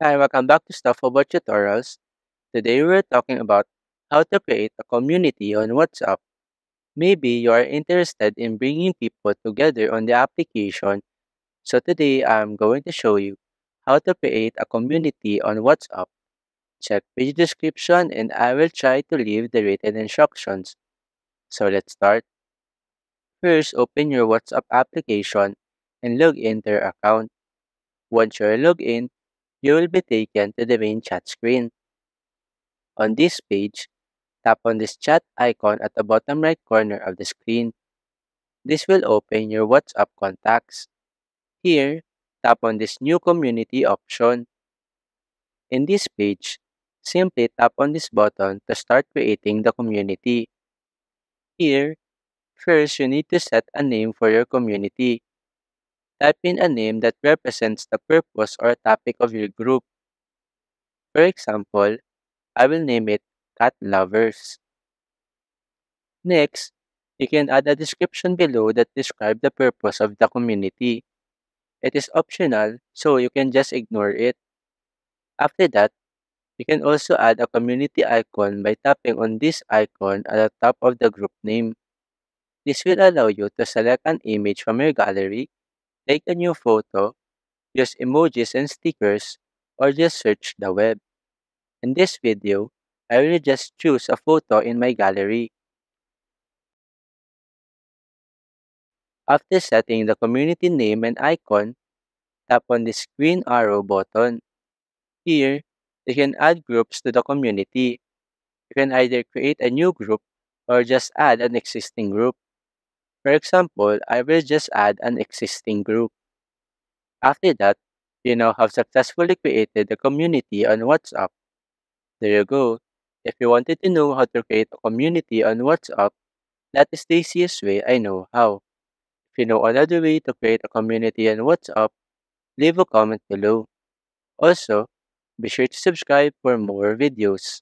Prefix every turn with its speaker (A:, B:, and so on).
A: Hi, welcome back to Stuff About Tutorials. Today we're talking about how to create a community on WhatsApp. Maybe you are interested in bringing people together on the application, so today I'm going to show you how to create a community on WhatsApp. Check page description and I will try to leave the written instructions. So let's start. First, open your WhatsApp application and log into your account. Once you're logged in, you will be taken to the main chat screen. On this page, tap on this chat icon at the bottom right corner of the screen. This will open your WhatsApp contacts. Here, tap on this new community option. In this page, simply tap on this button to start creating the community. Here, first you need to set a name for your community. Type in a name that represents the purpose or topic of your group. For example, I will name it Cat Lovers. Next, you can add a description below that describes the purpose of the community. It is optional, so you can just ignore it. After that, you can also add a community icon by tapping on this icon at the top of the group name. This will allow you to select an image from your gallery, take a new photo, use emojis and stickers, or just search the web. In this video, I will just choose a photo in my gallery. After setting the community name and icon, tap on the green arrow button. Here, you can add groups to the community. You can either create a new group or just add an existing group. For example, I will just add an existing group. After that, you now have successfully created a community on WhatsApp. There you go. If you wanted to know how to create a community on WhatsApp, that is the easiest way I know how. If you know another way to create a community on WhatsApp, leave a comment below. Also, be sure to subscribe for more videos.